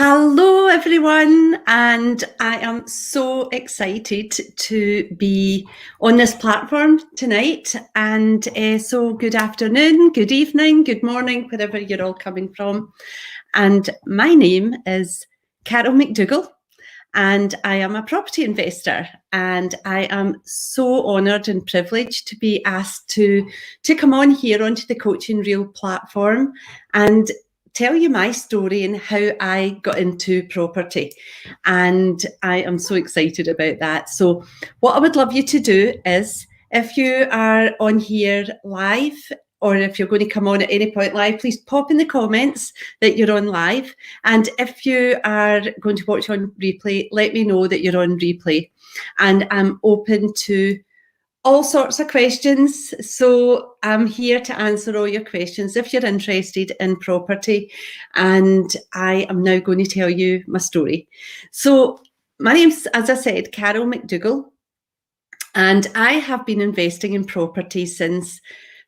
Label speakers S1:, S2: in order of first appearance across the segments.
S1: Hello, everyone, and I am so excited to be on this platform tonight. And so good afternoon, good evening, good morning, wherever you're all coming from. And my name is Carole McDougall, and I am a property investor. And I am so honoured and privileged to be asked to come on here onto the Coaching Reel platform and tell you my story and how I got into property. And I am so excited about that. So what I would love you to do is, if you are on here live, or if you're going to come on at any point live, please pop in the comments that you're on live. And if you are going to watch on replay, let me know that you're on replay. And I'm open to all sorts of questions. So I'm here to answer all your questions if you're interested in property. And I am now going to tell you my story. So my name's, as I said, Carole McDougall. And I have been investing in property since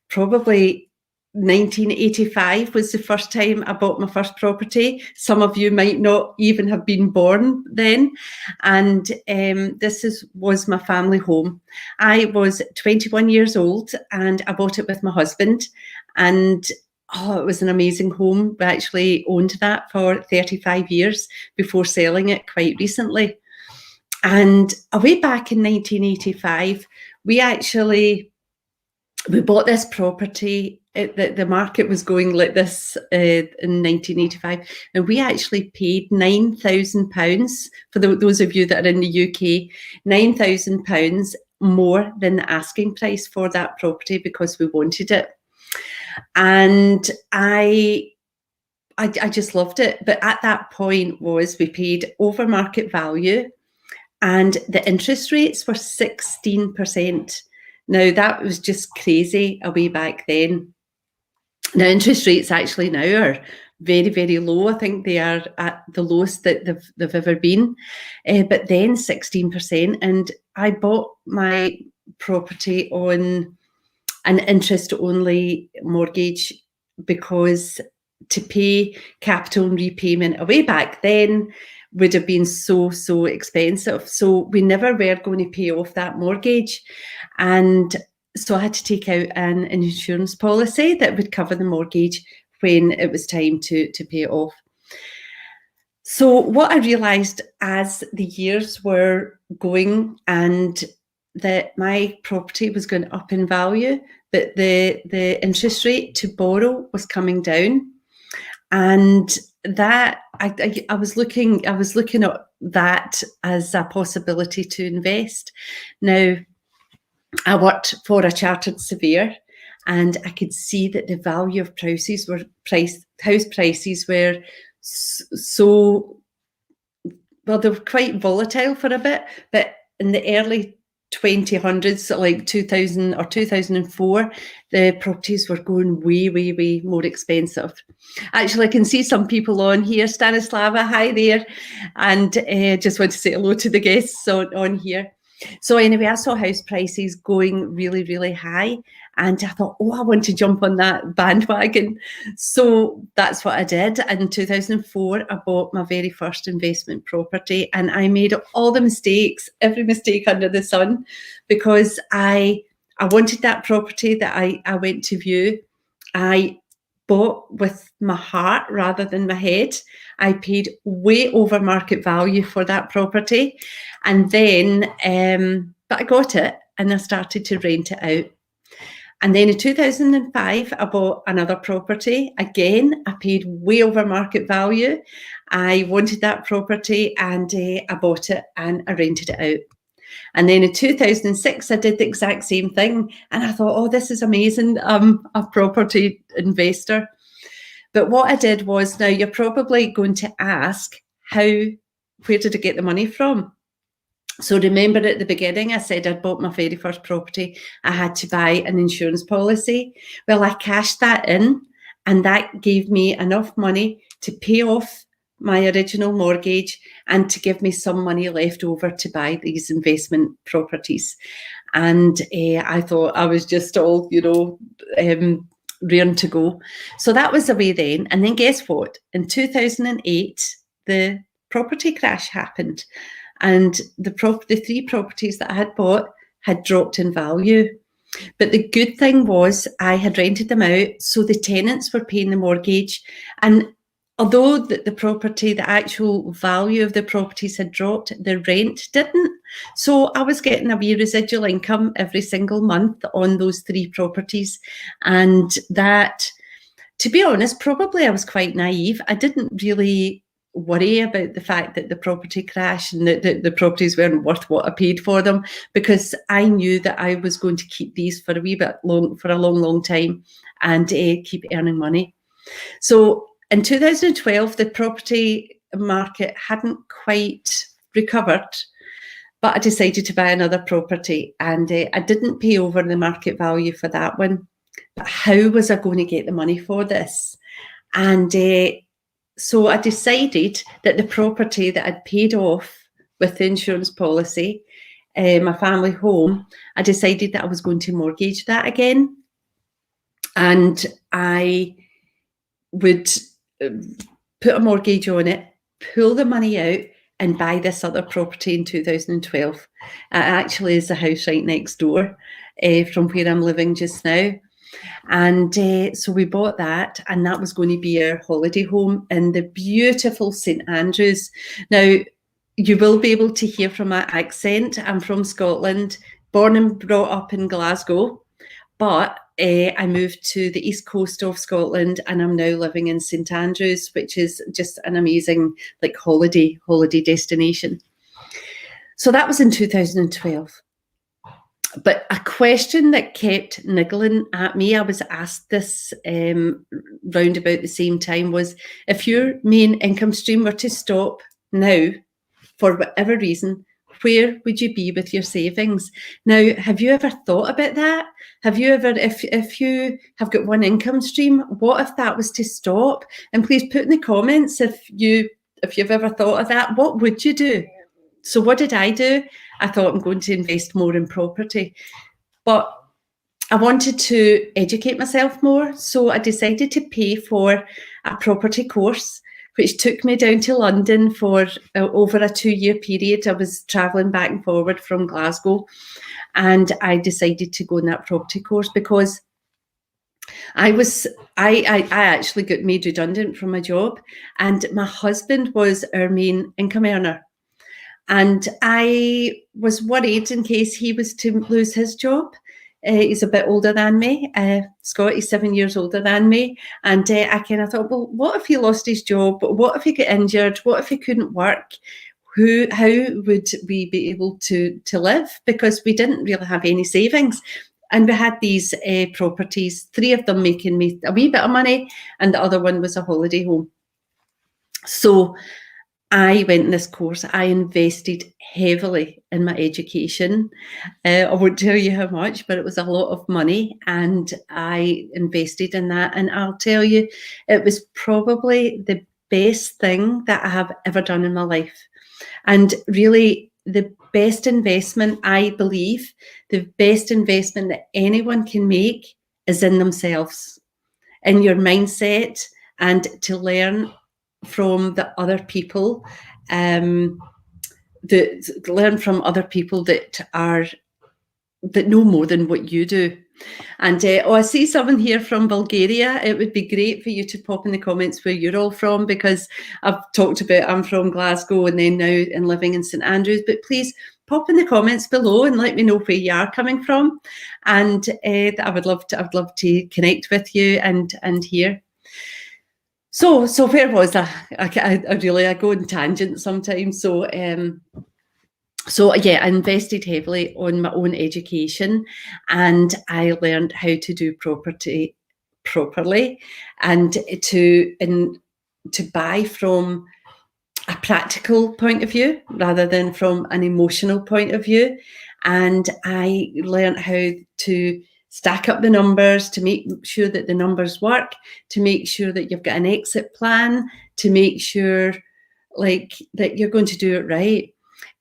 S1: probably 1985 was the first time I bought my first property. Some of you might not even have been born then. And this was my family home. I was 21 years old and I bought it with my husband. And it was an amazing home. We actually owned that for 35 years before selling it quite recently. And way back in 1985, we bought this property. The market was going like this in 1985, and we actually paid £9,000 for those of you that are in the UK, £9,000 more than the asking price for that property because we wanted it. And I just loved it. But at that point we paid over market value, and the interest rates were 16%. Now, that was just crazy way back then. Now, interest rates actually now are very, very low. I think they are at the lowest that they've ever been. But then 16%. And I bought my property on an interest-only mortgage because to pay capital and repayment way back then would have been so expensive. So we never were going to pay off that mortgage. And so I had to take out an insurance policy that would cover the mortgage when it was time to pay it off. So what I realised as the years were going and that my property was going up in value, that the interest rate to borrow was coming down. And that I was looking at that as a possibility to invest. Now, I worked for a chartered surveyor, and I could see that the value of house prices were so, well, they were quite volatile for a bit, but in the early 2000s, like 2000 or 2004, the properties were going way more expensive. Actually, I can see some people on here. Stanislava, hi there. And just want to say hello to the guests on here. So anyway, I saw house prices going really high, and I thought, I want to jump on that bandwagon. So that's what I did. In 2004, I bought my very first investment property, and I made all the mistakes, every mistake under the sun, because I wanted that property that I went to view. I bought with my heart rather than my head. I paid way over market value for that property. And then, but I got it and I started to rent it out. And then in 2005, I bought another property. Again, I paid way over market value. I wanted that property and I bought it and I rented it out. And then in 2006, I did the exact same thing. And I thought, this is amazing. I'm a property investor. But what I did was, now you're probably going to ask, where did I get the money from? So remember at the beginning, I said I'd bought my very first property. I had to buy an insurance policy. Well, I cashed that in, and that gave me enough money to pay off my original mortgage and to give me some money left over to buy these investment properties. And I thought I was just all, raring to go. So that was the way then. And then guess what? In 2008, the property crash happened, and the 3 properties that I had bought had dropped in value. But the good thing was I had rented them out, so the tenants were paying the mortgage. And although the property, the actual value of the properties had dropped, the rent didn't. So I was getting a wee residual income every single month on those 3 properties. And that, to be honest, probably I was quite naive. I didn't really worry about the fact that the property crashed and that the properties weren't worth what I paid for them, because I knew that I was going to keep these for a wee bit long, for a long time, and keep earning money. So in 2012, the property market hadn't quite recovered, but I decided to buy another property, and I didn't pay over the market value for that one. But how was I going to get the money for this? And so I decided that the property that I'd paid off with the insurance policy, my family home, I decided that I was going to mortgage that again. And I would put a mortgage on it, pull the money out, and buy this other property in 2012. It actually is the house right next door from where I'm living just now. And so we bought that, and that was going to be our holiday home in the beautiful St Andrews. Now, you will be able to hear from my accent. I'm from Scotland, born and brought up in Glasgow, but I moved to the east coast of Scotland, and I'm now living in St Andrews, which is just an amazing holiday destination. So that was in 2012. But a question that kept niggling at me, I was asked this round about the same time, was if your main income stream were to stop now for whatever reason, where would you be with your savings? Now, have you ever thought about that? Have you ever, if you have got one income stream, what if that was to stop? And please put in the comments if you've ever thought of that. What would you do? So what did I do? I thought I'm going to invest more in property, but I wanted to educate myself more. So I decided to pay for a property course, which took me down to London for over a 2-year period. I was travelling back and forward from Glasgow, and I decided to go on that property course because I actually got made redundant from my job, and my husband was our main income earner. And I was worried in case he was to lose his job. He's a bit older than me. Scott, he's 7 years older than me. And I kind of thought, well, what if he lost his job? What if he got injured? What if he couldn't work? How would we be able to live? Because we didn't really have any savings. And we had these properties, 3 of them making me a wee bit of money, and the other one was a holiday home. So I went in this course. I invested heavily in my education. I won't tell you how much, but it was a lot of money, and I invested in that. And I'll tell you, it was probably the best thing that I have ever done in my life. And really, the best investment, I believe, the best investment that anyone can make is in themselves, in your mindset, and to learn from the other people, learn from other people that know more than what you do. And I see someone here from Bulgaria. It would be great for you to pop in the comments where you're all from, because I've talked about I'm from Glasgow and then now and living in St Andrews. But please pop in the comments below and let me know where you are coming from, and I would love to connect with you and hear. So where was I? I go on tangents sometimes. So yeah, I invested heavily on my own education, and I learned how to do property properly, and to buy from a practical point of view rather than from an emotional point of view. And I learned how to stack up the numbers, to make sure that the numbers work, to make sure that you've got an exit plan, to make sure that you're going to do it right.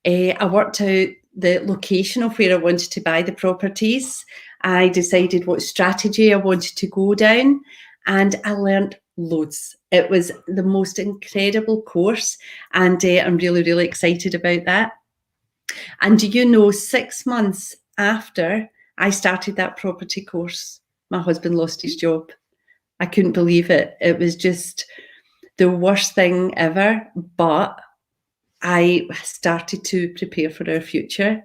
S1: I worked out the location of where I wanted to buy the properties. I decided what strategy I wanted to go down, and I learned loads. It was the most incredible course, and I'm really, really excited about that. And do you know, 6 months after I started that property course, my husband lost his job. I couldn't believe it. It was just the worst thing ever, but I started to prepare for our future,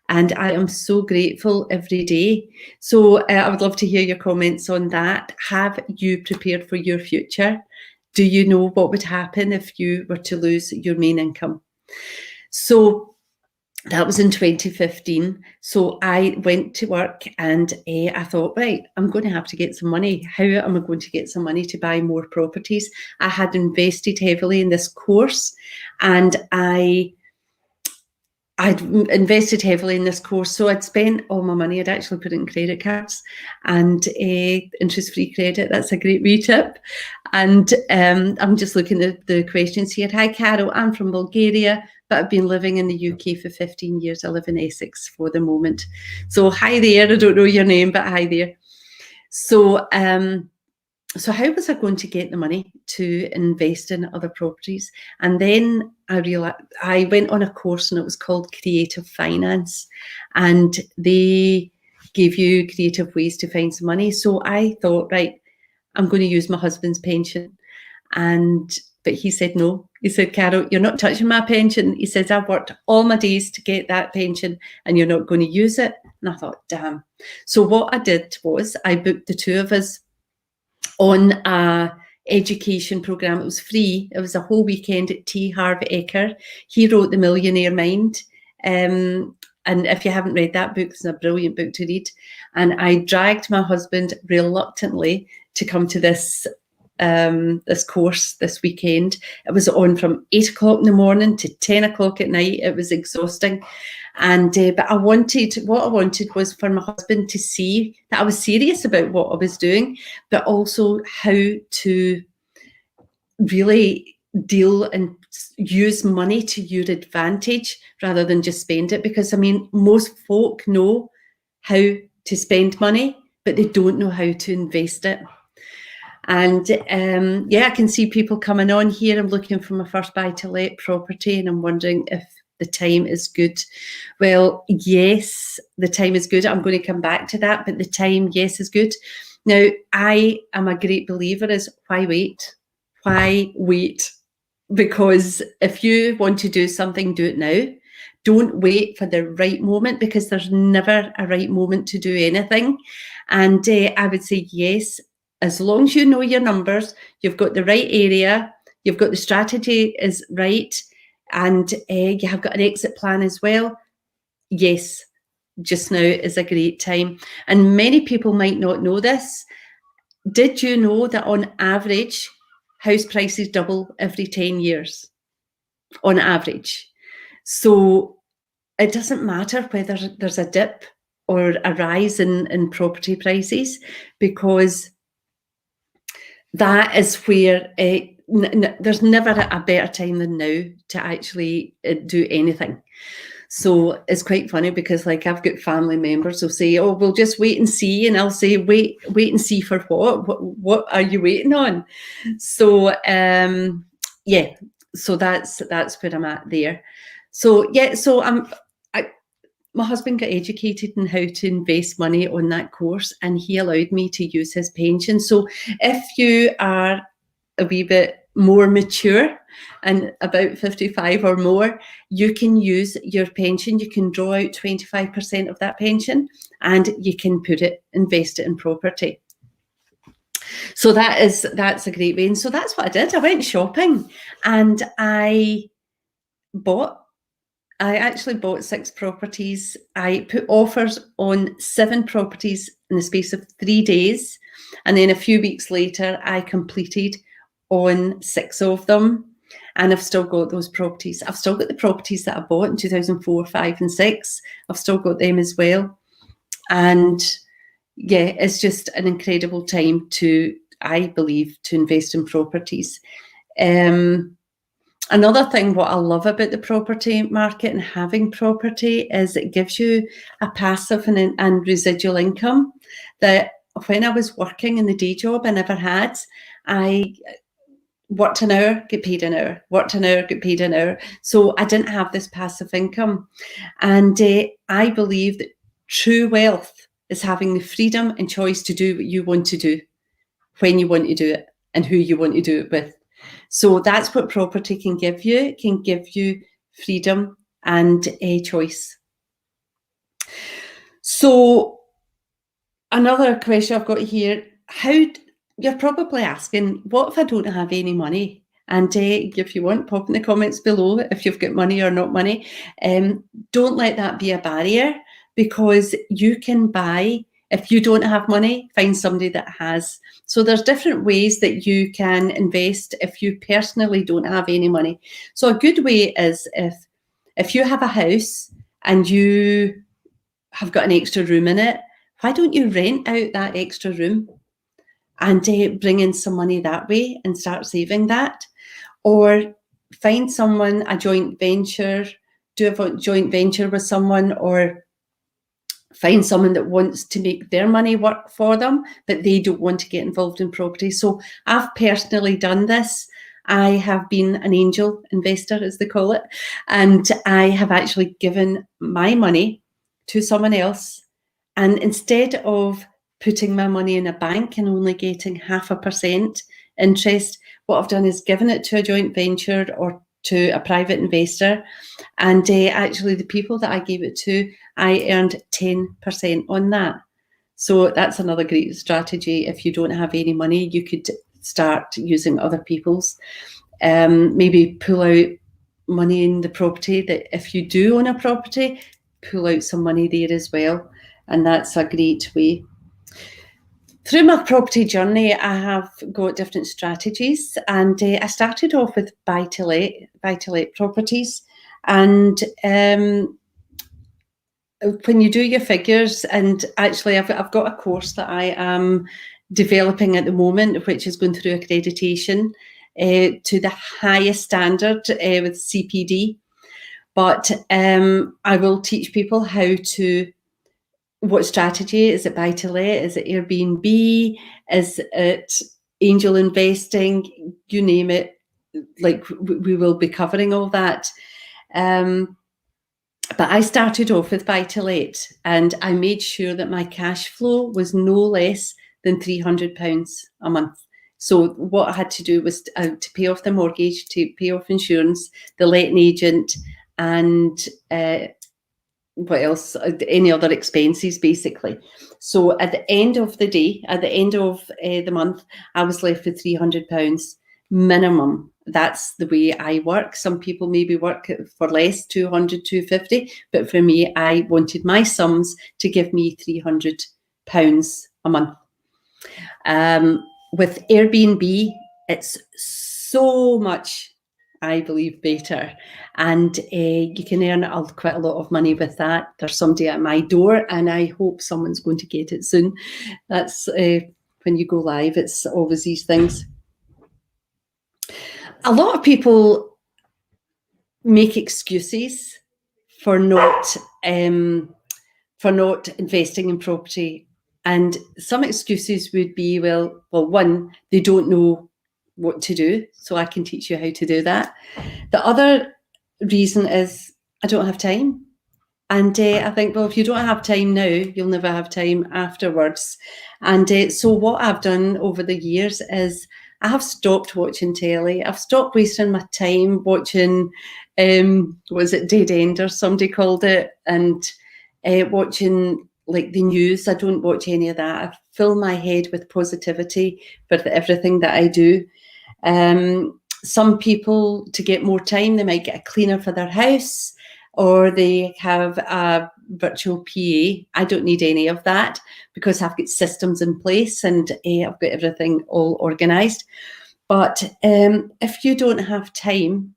S1: and I am so grateful every day. So I would love to hear your comments on that. Have you prepared for your future? Do you know what would happen if you were to lose your main income? So that was in 2015. So I went to work, and I thought, right, I'm going to have to get some money. How am I going to get some money to buy more properties? I had invested heavily in this course, and I'd invested heavily in this course. So I'd spent all my money. I'd actually put it in credit cards and interest-free credit. That's a great wee tip. And I'm just looking at the questions here. Hi, Carol. I'm from Bulgaria, but I've been living in the UK for 15 years. I live in Essex for the moment. So hi there. I don't know your name, but hi there. So so how was I going to get the money to invest in other properties? And then I realized I went on a course, and it was called Creative Finance, and they gave you creative ways to find some money. So I thought, right, I'm going to use my husband's pension. But he said no. He said, Carol, you're not touching my pension. He says, I've worked all my days to get that pension, and you're not going to use it. And I thought, damn. So what I did was I booked the two of us on a education program. It was free. It was a whole weekend at T. Harv Eker. He wrote The Millionaire Mind. And if you haven't read that book, it's a brilliant book to read. And I dragged my husband reluctantly to come to this course this weekend. It was on from 8 o'clock in the morning to 10 o'clock at night. It was exhausting. And but what I wanted was for my husband to see that I was serious about what I was doing, but also how to really deal and use money to your advantage rather than just spend it. Because I mean, most folk know how to spend money, but they don't know how to invest it. And yeah, I can see people coming on here. I'm looking for my first buy-to-let property, and I'm wondering if the time is good. Well, yes, the time is good. I'm going to come back to that, but the time, yes, is good. Now, I am a great believer is why wait? Why wait? Because if you want to do something, do it now. Don't wait for the right moment, because there's never a right moment to do anything. And I would say yes, as long as you know your numbers, you've got the right area, you've got the strategy is right, and you have got an exit plan as well. Yes, just now is a great time. And many people might not know this. Did you know that on average, house prices double every 10 years? On average. So it doesn't matter whether there's a dip or a rise in property prices, because that is where there's never a better time than now to actually do anything. So it's quite funny, because like I've got family members who'll say, oh, we'll just wait and see. And I'll say, wait and see for what? What are you waiting on? So yeah, so that's where I'm at there. So yeah, so my husband got educated in how to invest money on that course, and he allowed me to use his pension. So if you are a wee bit more mature and about 55 or more, you can use your pension. You can draw out 25% of that pension, and you can invest it in property. So that's a great way. And so that's what I did. I went shopping, and I actually bought 6 properties. I put offers on 7 properties in the space of 3 days. And then a few weeks later, I completed on 6 of them. And I've still got those properties. I've still got the properties that I bought in 2004, 5 and 6. I've still got them as well. And yeah, it's just an incredible time I believe, to invest in properties. Another thing, what I love about the property market and having property is it gives you a passive and residual income that when I was working in the day job I never had. I worked an hour, get paid an hour, worked an hour, get paid an hour. So I didn't have this passive income. And I believe that true wealth is having the freedom and choice to do what you want to do, when you want to do it, and who you want to do it with. So that's what property can give you. It can give you freedom and a choice. So another question I've got here, you're probably asking, what if I don't have any money? And if you want, pop in the comments below if you've got money or not money. Don't let that be a barrier, because you can buy, if you don't have money, find somebody that has. So there's different ways that you can invest if you personally don't have any money. So a good way is if you have a house and you have got an extra room in it, why don't you rent out that extra room and bring in some money that way and start saving that? Or find someone, a joint venture, do a joint venture with someone, or find someone that wants to make their money work for them, but they don't want to get involved in property. So I've personally done this. I have been an angel investor, as they call it, and I have actually given my money to someone else. And instead of putting my money in a bank and only getting 0.5% interest, what I've done is given it to a joint venture or to a private investor. And actually the people that I gave it to, I earned 10% on that. So that's another great strategy. If you don't have any money, you could start using other people's. Maybe pull out money in the property, that if you do own a property, pull out some money there as well. And that's a great way. Through my property journey, I have got different strategies, and I started off with buy-to-let properties. And when you do your figures, and actually I've got a course that I am developing at the moment, which is going through accreditation to the highest standard with CPD. But I will teach people what strategy. Is it buy-to-let? Is it Airbnb? Is it angel investing? You name it. Like, we will be covering all that. But I started off with buy-to-let, and I made sure that my cash flow was no less than £300 a month. So what I had to do was to pay off the mortgage, to pay off insurance, the letting agent, and what else? Any other expenses, basically. So at the end of the day, at the end of the month, I was left with £300 minimum. That's the way I work. Some people maybe work for less, 200, 250, but for me, I wanted my sums to give me £300 a month. With Airbnb, it's so much, I believe, better, and you can earn quite a lot of money with that. There's somebody at my door, and I hope someone's going to get it soon. That's when you go live, it's always these things. A lot of people make excuses for not investing in property, and some excuses would be, well, one, they don't know what to do, so I can teach you how to do that. The other reason is, I don't have time. And I think, well, if you don't have time now, you'll never have time afterwards. And so what I've done over the years is I have stopped watching telly. I've stopped wasting my time watching, was it Dead End, or somebody called it, and watching like the news. I don't watch any of that. I fill my head with positivity for everything that I do. Some people, to get more time, they might get a cleaner for their house, or they have a virtual PA. I don't need any of that because I've got systems in place, and I've got everything all organised. But if you don't have time,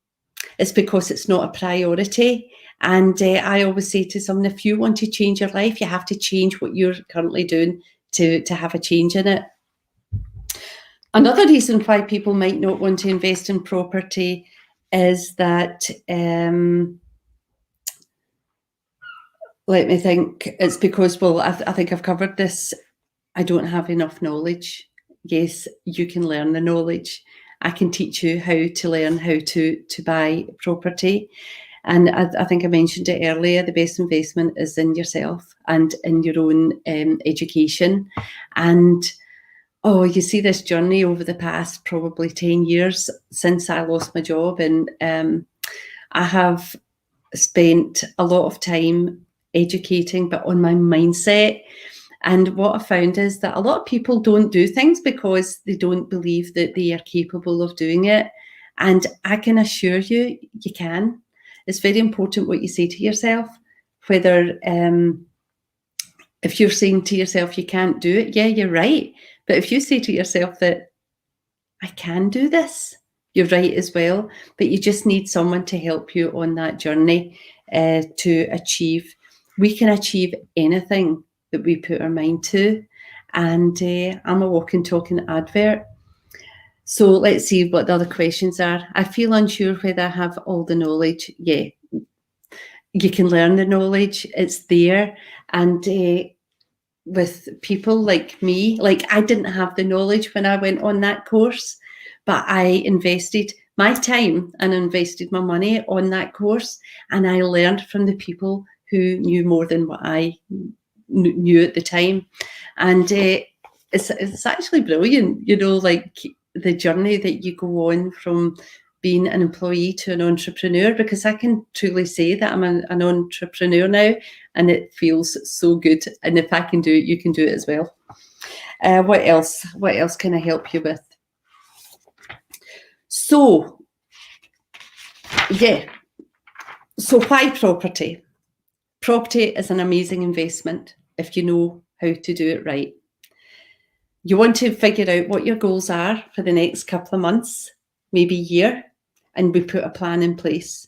S1: it's because it's not a priority. And I always say to someone, if you want to change your life, you have to change what you're currently doing to have a change in it. Another reason why people might not want to invest in property is that, let me think, it's because, well, I think I've covered this, I don't have enough knowledge. yes, you can learn the knowledge. I can teach you how to learn how to buy property. And I think I mentioned it earlier, the best investment is in yourself and in your own education. And you see this journey over the past probably 10 years since I lost my job. And I have spent a lot of time educating, but on my mindset. And what I found is that a lot of people don't do things because they don't believe that they are capable of doing it. And I can assure you, you can. It's very important what you say to yourself, whether if you're saying to yourself you can't do it, yeah, you're right. But if you say to yourself that I can do this, you're right as well. But you just need someone to help you on that journey to achieve. We can achieve anything that we put our mind to. And I'm a walking, talking advert. So let's see what the other questions are. I feel unsure whether I have all the knowledge. Yeah, you can learn the knowledge. It's there. And with people like me, like I didn't have the knowledge when I went on that course, but I invested my time and invested my money on that course. And I learned from the people who knew more than what I knew at the time. And it's actually brilliant, like the journey that you go on from being an employee to an entrepreneur, because I can truly say that I'm an entrepreneur now, and it feels so good. And if I can do it, you can do it as well. What else? What else can I help you with? So, yeah. So why property? Property is an amazing investment if you know how to do it right. You want to figure out what your goals are for the next couple of months, maybe year, and we put a plan in place.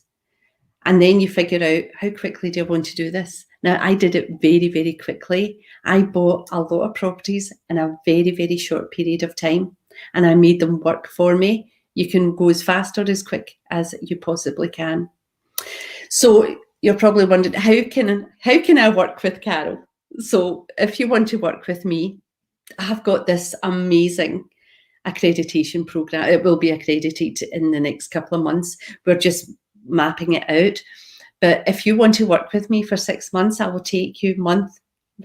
S1: And then you figure out, how quickly do I want to do this? Now, I did it very, very quickly. I bought a lot of properties in a very, very short period of time, and I made them work for me. You can go as fast or as quick as you possibly can. So you're probably wondering, how can I work with Carole? So if you want to work with me, I've got this amazing accreditation program. It will be accredited in the next couple of months. We're just mapping it out. But if you want to work with me for 6 months, I will take you month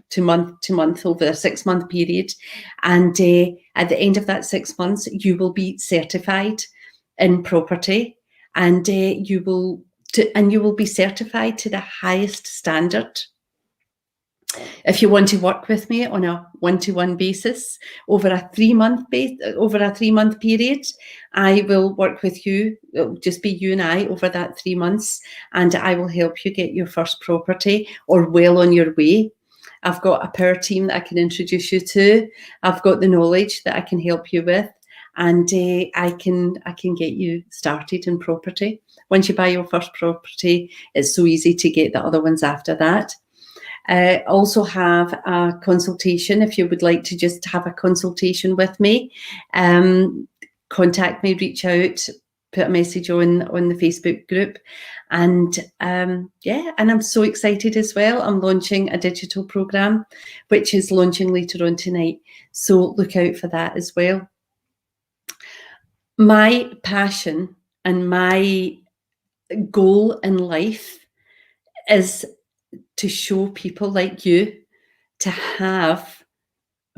S1: to month to month over a 6-month period. And at the end of that 6 months, you will be certified in property, and you will be certified to the highest standard. If you want to work with me on a one-to-one basis over a 3-month period, I will work with you. It'll just be you and I over that 3 months, and I will help you get your first property, or well on your way. I've got a power team that I can introduce you to. I've got the knowledge that I can help you with, and I can get you started in property. Once you buy your first property, it's so easy to get the other ones after that. Also have a consultation. If you would like to just have a consultation with me, contact me, reach out, put a message on the Facebook group. And and I'm so excited as well. I'm launching a digital program, which is launching later on tonight. So look out for that as well. My passion and my goal in life is to show people like you to have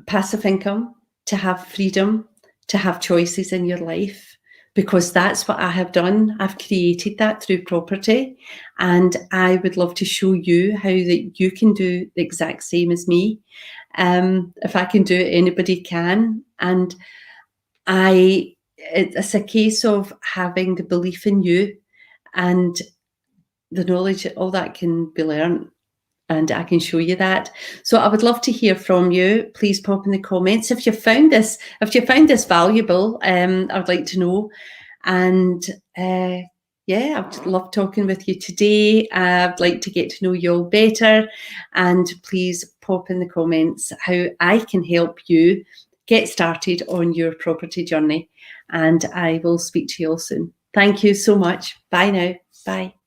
S1: passive income, to have freedom, to have choices in your life, because that's what I have done. I've created that through property, and I would love to show you how that you can do the exact same as me. If I can do it, anybody can. And it's a case of having the belief in you and the knowledge. All that can be learned, and I can show you that. So I would love to hear from you. Please pop in the comments if you found this valuable. I'd like to know. And I've loved talking with you today. I'd like to get to know you all better. And please pop in the comments how I can help you get started on your property journey. And I will speak to you all soon. Thank you so much. Bye now. Bye.